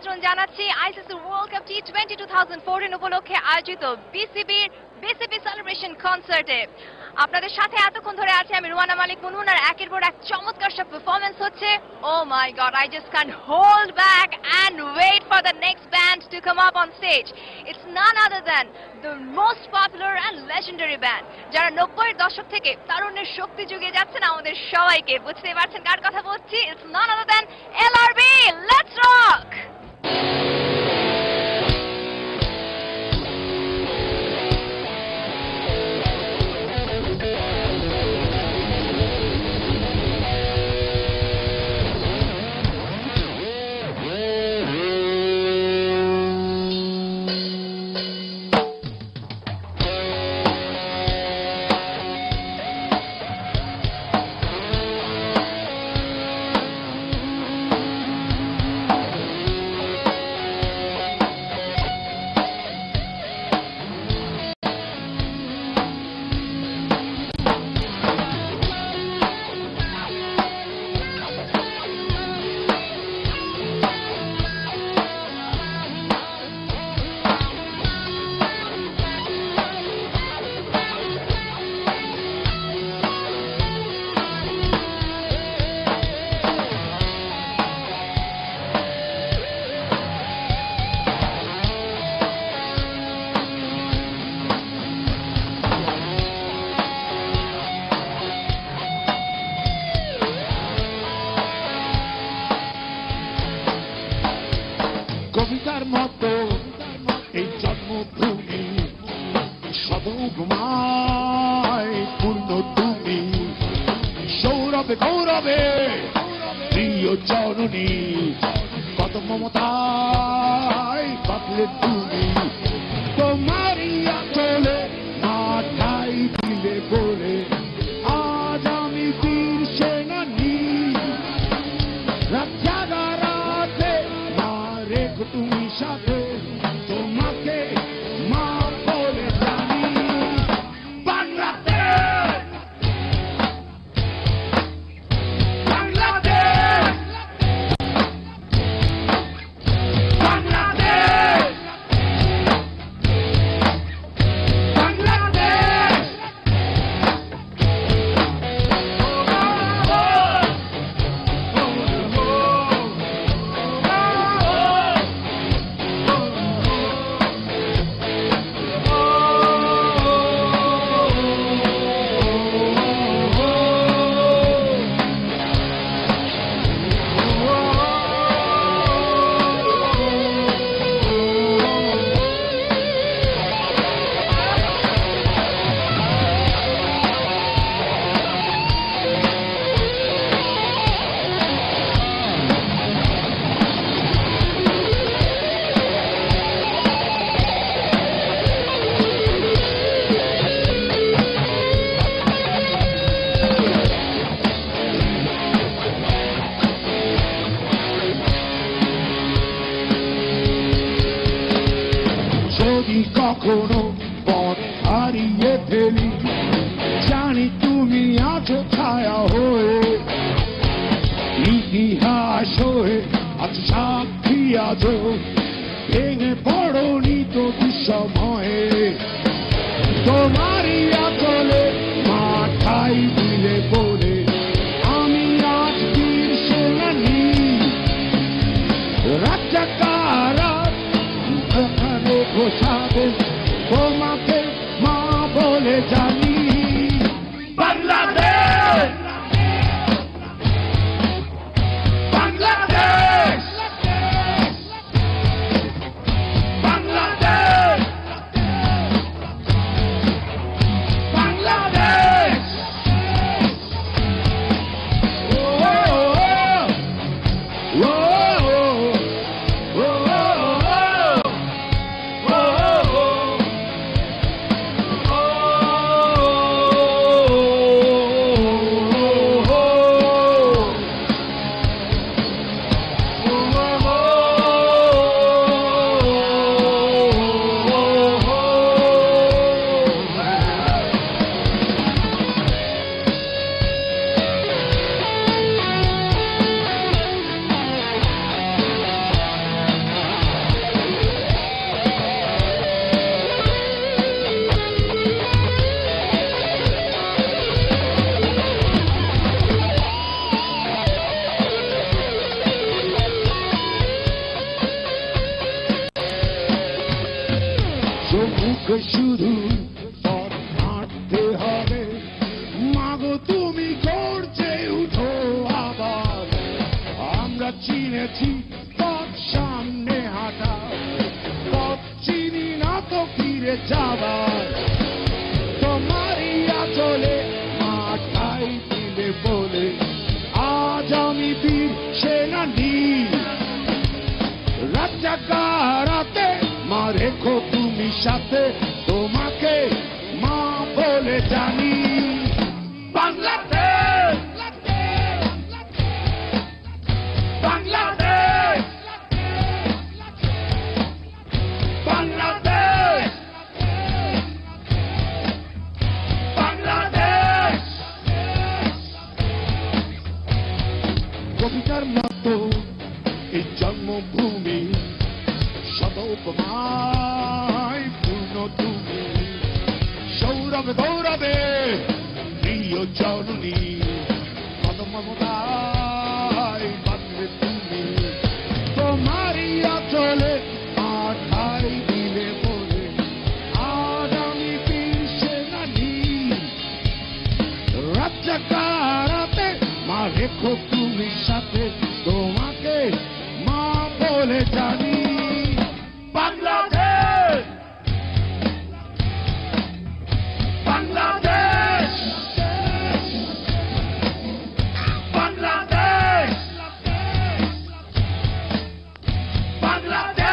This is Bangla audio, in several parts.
আমন্ত্রণ জানাচ্ছি আইসিসি ওয়ার্ল্ড কাপ টি20 2014 উপলক্ষে আয়োজিত বিসিবি সেলিব্রেশন কনসার্টে। আপনাদের সাথে এতক্ষণ ধরে আছি আমি রুয়ানা মালিক মুনমুন, আর একের পর এক চমৎকার সব পারফরম্যান্স হচ্ছে। Oh my God, I just can't hold back and wait for the next band to come up on stage. It's none other than the most popular and legendary band, যারা 90-এর দশক থেকে তারুণ্যের শক্তি জুগিয়ে যাচ্ছেন আমাদের সবাইকে। বুঝতেই পারছেন কার কথা বলছি। It's none other than LRB. Let's rock. কবিতার মতো এই জন্মভূমি সদৌপমায় পূর্ণ তুমি, সৌরভে গৌরবে প্রিয় জননী, কত মমতায় বাঁধলে তুমি, তোমারই আঁচলে মাথায় দিলে বলে আজ আমি বীর সেনানী। রাজ্জাগারাতে রেখো তুমি সাথে, তোমাকে মা বলে জানি। বাংলাদেশ বাংলাদেশ বাংলাদেশ বাংলাদেশ। যদি কখনো পথ হারিয়ে ফেলি, জানি তুমি আছো ছায়া হয়ে, ইতিহাস হয়ে আছো সাক্ষী, আছো ভেঙে পড়নি তো দুঃসময়ে, তোমারই আচলে মাথায় দিলে বলে আমি আজ বীর সেনানী। রাজ্জাকারা ওখানে ঘোষাবে তোমাকে মা বলে জানি। বাংলাদেশ বাংলাদেশ বাংলাদেশ তোকে শুধু পথ হাঁটতে হবে, মাগো তুমি করছে উঠো আবার। আমরা চিনেছি পথ সামনে হাঁটা, পথ চিনি না তো ফিরে যাবার। তোমারই আঁচলে মাথায় দিলে বলে আজ আমি বীর সেনানী। রাত জাগা রাতে মা রেখো তুমি সাথে, তোমাকে মা বলে জানি। বাংলাদেশ, বাংলাদেশ, বাংলাদেশ, বাংলাদেশ। কবিতার মতো এই জন্মভূমি শত উপমায় পূর্ণ তুমি, সৌরভে গৌরবে প্রিয় জননী, কত মমতায় বাঁধবে তুমি। তোমারই আঁচলে মাথায় দিলে বলে আজ আমি বীর সেনানী। রাত জাগা রাতে মা রেখো তুমি সাথে, তোমাকে মা বলে জানি। বাংলাদেশ, বাংলাদেশ, বাংলাদেশ, বাংলাদেশ।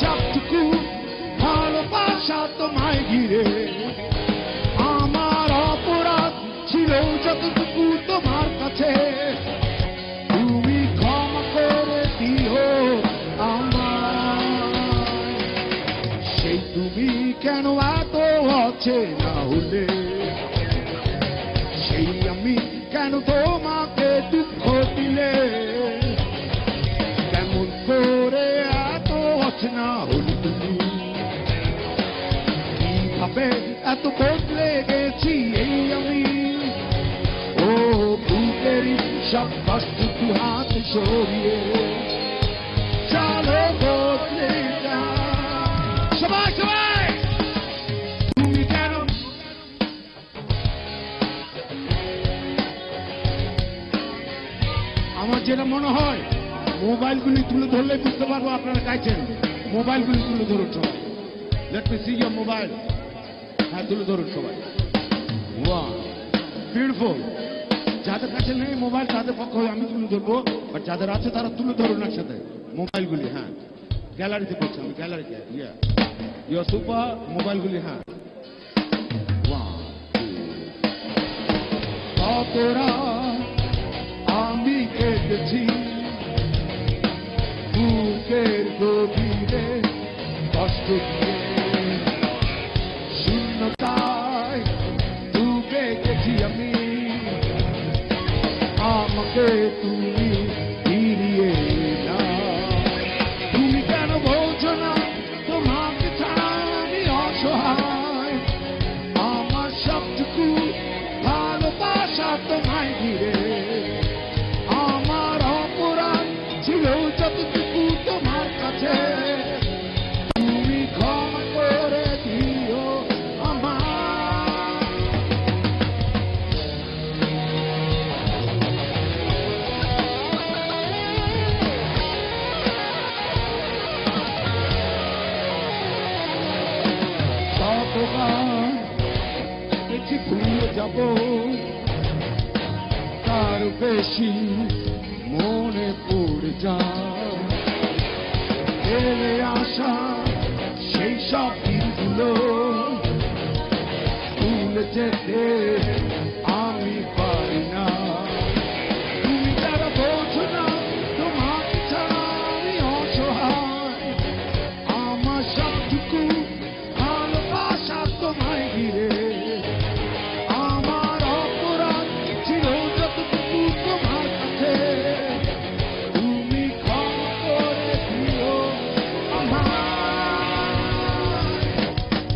সবটুকু ভালোবাসা তোমায় ঘিরে, আমার অপরাধ ছিল যতটুকু তোমার কাছে, তুমি ক্ষমা করে দিও আমায়। সেই তুমি কেন এত অচেনা হলে, সেই আমি কেন তোমাকে দুঃখ দিলে, কেমন করে এত অচেনা হলে তুমি, কিভাবে এত বদলে গেছি এই আমি। ও বুকেরই সব কষ্ট তু হাত সরিয়ে চলো বদলে যা। সবাই সবাই তুমি কেন আমার যেটা মনে হয় মোবাইলগুলি তুলে ধরলে বুঝতে পারবো আপনারা গাইছেন। মোবাইলগুলি তুলে ধরুন সবাই। Let me see your mobile. হ্যাঁ তুলে ধরুন সবাই। Wow beautiful. যাদের কাছে নেই মোবাইল তাদের পক্ষে আমি তুলে ধরবো, আর যাদের আছে তারা তুলে ধরুন একসাথে মোবাইলগুলি। হ্যাঁ গ্যালারিতে করছি আমি, গ্যালারিতে। ইয়া ইয়োর সুপার। মোবাইলগুলি হ্যাঁ। ওয়াও কতরা আমি কেটেছি বুকের গভীরে কষ্ট দিয়ে, শূন্যতায় ডুবে গেছি আমি, আমাকে তুমি ফিরিয়ে না। তুমি কেন বলছো না তোমাকে ছাড়া আমি অসহায়, আমার সবটুকু ভালোবাসা তোমায় ঘিরে, আমার অপরাধ ছিল যতটুকু তোমার কাছে, তুমি ক্ষমা করে দিও আমায়। কতবার দেখি ভুলে যাব, তার বেশি পড়ে যায় ফেলে আসা সেই সব দিনগুলো ভুলে যেতে আমি পারি না তুমি তারা বোঝো না তোমাকে ছাড়া আমি অসহায় আমার সবটুকু ভালোবাসা তোমায় ঘিরে আমার অপরাধ ছিল যতটুকু তোমার কাছে তুমি ক্ষমা করে দিও আমার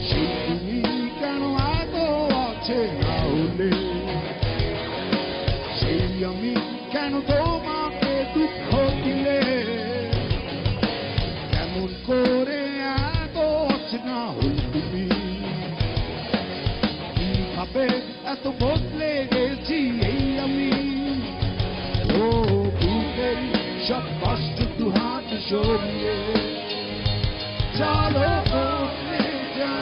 সেই তুমি কেন এত আছে না হলে সেই আমি কেন তোমাকে দুঃখ দিলে কেমন করে এত আছে না হলে তুমি কিভাবে এত বদলে গেছি এই আমি ও বুকের সব কষ্ট দু হাত সরিয়ে চলো বদলে যা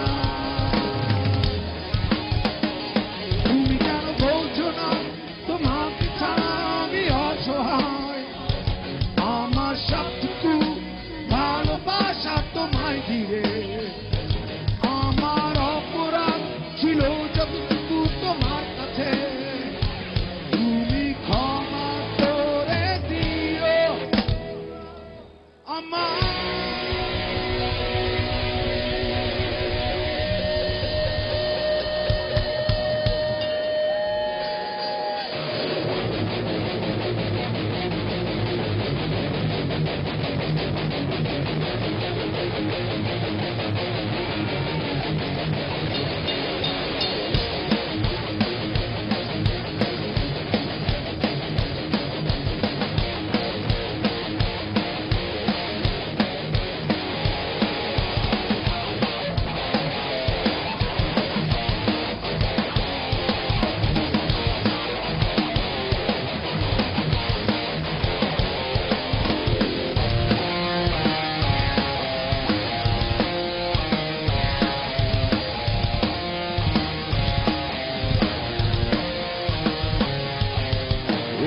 তুমি কেন বলছো না তোমাকে ছাড়া আমি অসহায় আমার সবটুকু ভালোবাসা তোমায় ঘিরে আমার অপরাধ ছিল যতটুকু তোমার কাছে তুমি ক্ষমা করে দিও আমার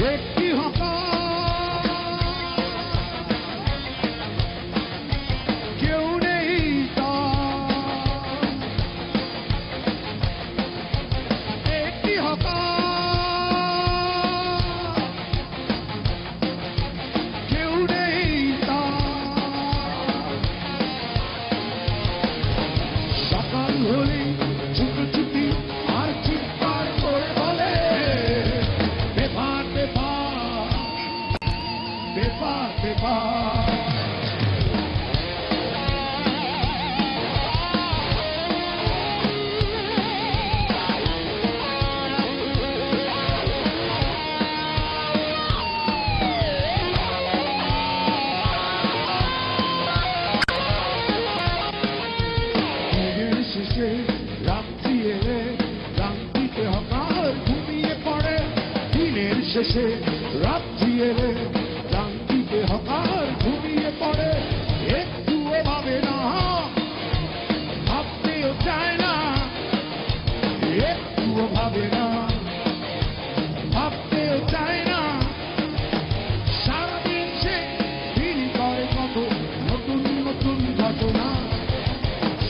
একটি কেউ নেই একটি কেউ নেই সকাল হলেই ছুটি আর চিৎকার করে বলে বেপার বেপার বেপার বেপার দিনের শেষে রাত্রি এলে রাত্রিতে হকার ঘুমিয়ে পড়ে দিনের শেষে রাত্রি এলে রাত্রিতে হকার ঘুমিয়ে পড়ে একটুও ভাবে না ভাবতেও চায় না একটুও ভাবে না ভাবতেও চায় না সারাদিন সে ফিরি করে কত নতুন নতুন ঘটনা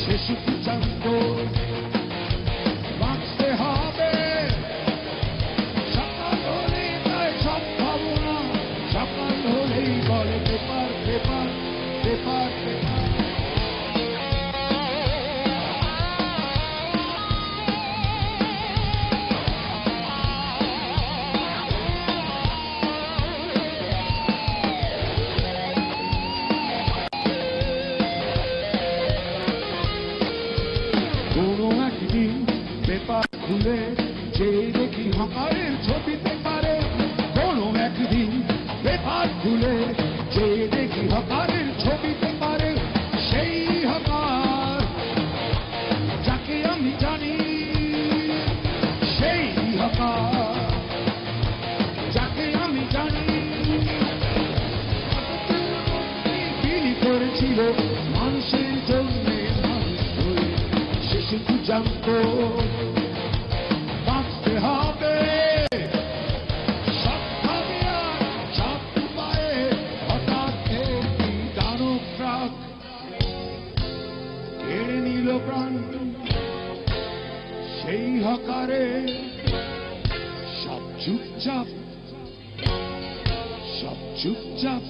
সে শুধু জানতো বাঁচতে হবে সকাল হলেই তাই সব ভাবনা সকাল হলেই বলে পেপার পেপার পেপার পেপার কোনো একদিন পেপার খুলে যে দেখি হকারের ছবি পেপারে কোনো একদিন পেপার খুলে যে দেখি হকারের ছবি পেপারে সেই হকার যাকে আমি জানি সেই হকার যাকে আমি জানি বিলি করেছিল মানুষের জন্য সে শুধু জানতো বাঁচতে হবে সব ভাবে আর সব উপায়ে এই হকারে সব চুপচাপ, সব চুপচাপ।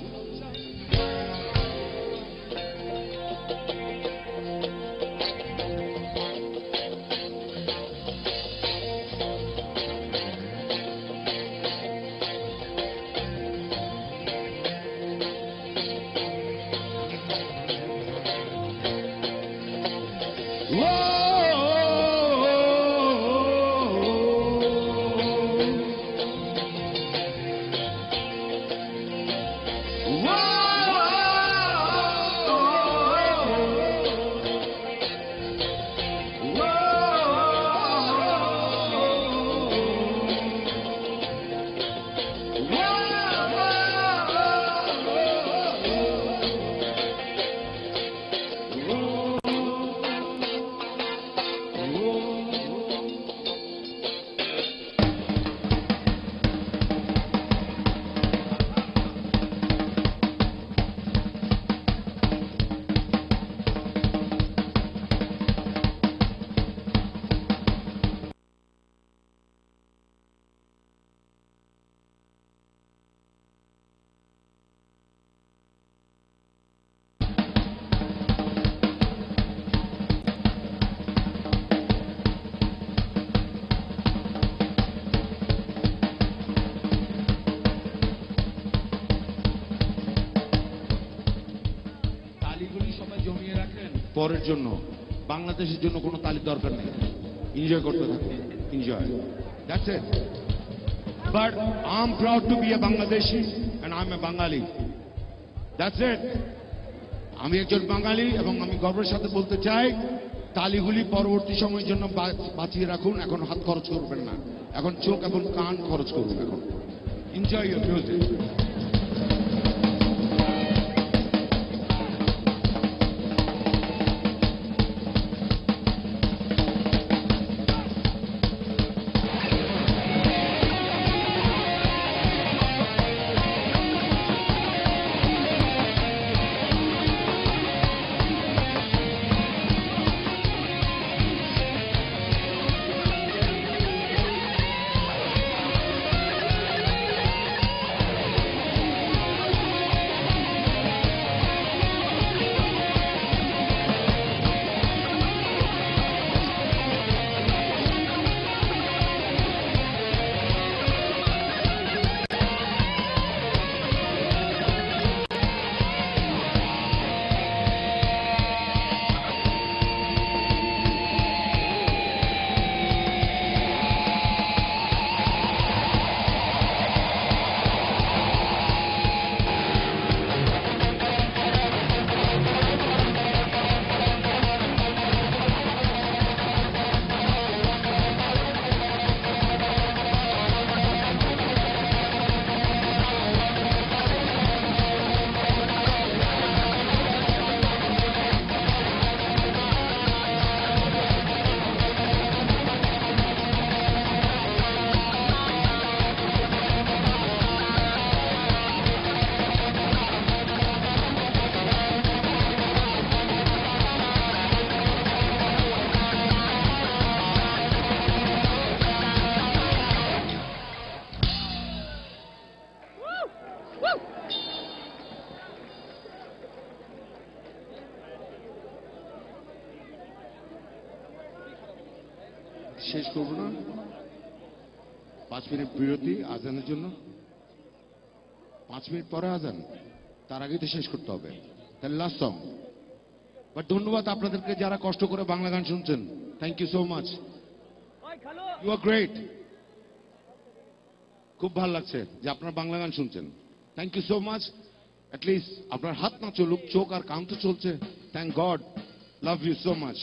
পরের জন্য, বাংলাদেশের জন্য কোনো তালির দরকার নেই। এনজয় করতে থাকুন, enjoy, that's it. But I am proud to be a Bangladeshi and I am a Bengali, that's it. আমি একজন বাঙালি এবং আমি গর্বের সাথে বলতে চাই, তালিগুলি পরবর্তী সময়ের জন্য বাঁচিয়ে রাখুন। এখন হাত খরচ করবেন না, এখন চোখ এবং কান খরচ করুন। এখন এনজয় ইউর মিউজিক। শেষ করবো না, 5 মিনিট বিরতি আজানের জন্য। 5 মিনিট পরে আজান, তার আগেই তো শেষ করতে হবে। তাহলে লাস্ট সং। বাট ধন্যবাদ আপনাদেরকে যারা কষ্ট করে বাংলা গান শুনছেন। Thank you so much, you are great. খুব ভালো লাগছে যে আপনারা বাংলা গান শুনছেন। Thank you so much. At least আপনার হাত না চলুক, চোখ আর কান তো চলছে। Thank God, love you so much.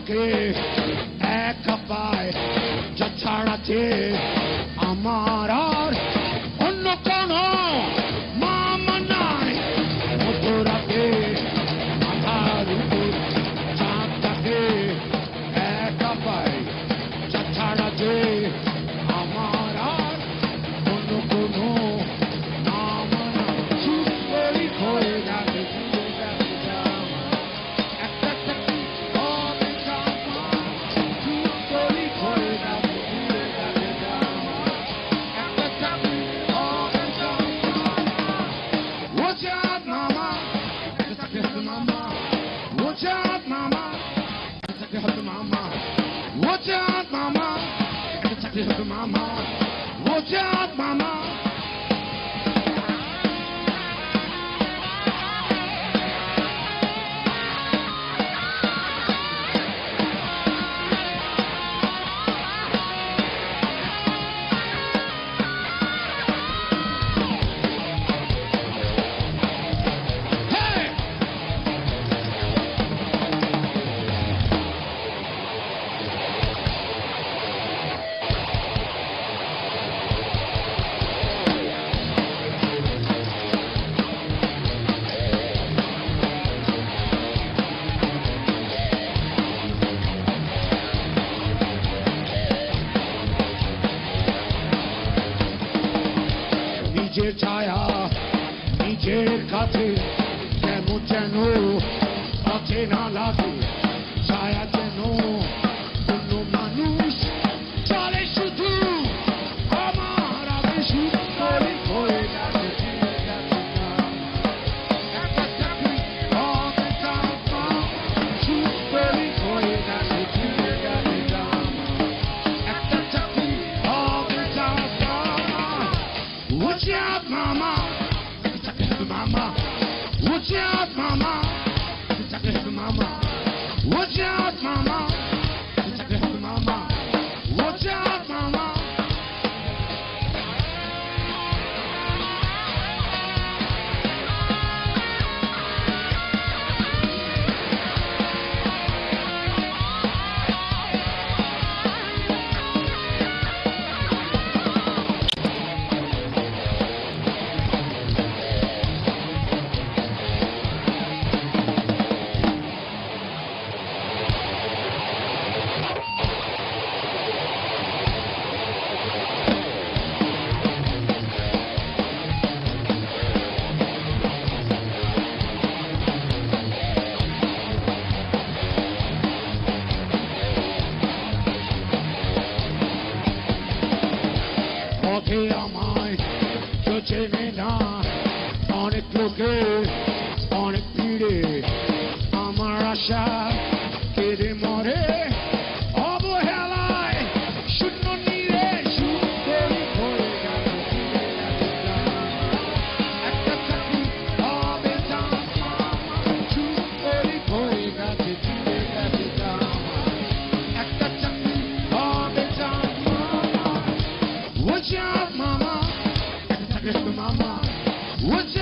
তোমাকে একা পায় যা ছাড়াতে আমার আর অন্য কোনো মামা নাই। মধ্যরাতে মাথার উপর চাঁদটাকে একা পায় যা ছাড়াতে আমার আর অন্য কোনো মামা নাই। সুন্দরী হয়ে যাবে একটা চাকরি হবে জামা, সুন্দরী হয়ে যাবে একটা চাকরি হবে জামা। Watch out, mama, it's a gift to mama. Watch out, mama, it's a gift to mama. Watch out, mama, it's a gift to mama. Watch out, mama. Hey! নিজের ছায়া নিজের কাছে কেমন যেন কাছে না লাগে। ছায়া যেন অন্য মানুষ চলে শুধু আমার আগে সুন্দরী হয়ে গেছে। একটা চাকরি হবে জামা, সুন্দরী হয়ে গেছে ছিঁড়ে গেছে জামা। একটা চাকরি হবে জামা। Watch out, mama, it's a gift to mama. Watch out, mama, it's a gift to mama. Watch out, mama, it's a gift to mama. Watch out, mama. পথে আমায় কেউ চেনে না, অনেক লোকে অনেক ভিড়ে আমার আশা কেঁদে মরে অবহেলায় শূন্য নীড়ে সুন্দরী হয়ে গেছে একটা চাকরি হবে জামা, সুন্দরী হয়ে গেছে ছিঁড়ে গেছে জামা। একটা চাকরি হবে জামা। Watch out, mama, it's a gift to mama. Watch